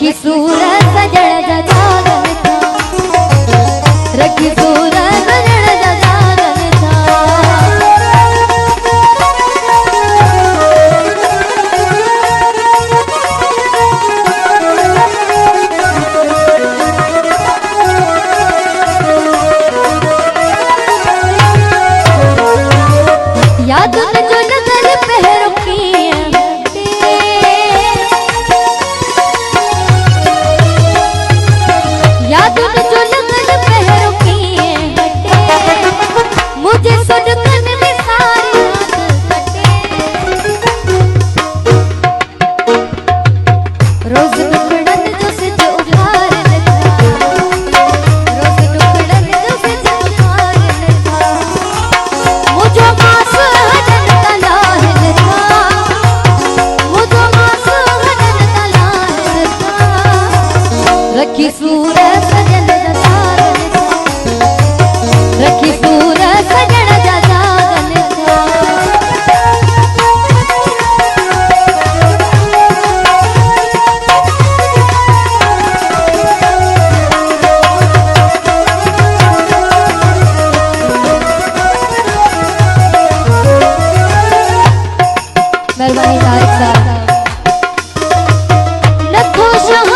रखी सूरत सजण जा जागन था, रखी सूरत सजण जा जागन था। याद न जो नजर पहरों की याद न जो नजर पहरों की हटे, मुझे सुनकर में सारी रात कटे। रोज दुखड़न जो से जो उभारन था, रोज दुखड़न जो से जो उभारन था। मुझे मास हनन का लाहन था, मुझे मास हनन का लाहन था। रखी सूरत सजन जा जागन था, रखी सूरत सजन जा जागन था। मेहरबानी तारिक साहब। लखों शाह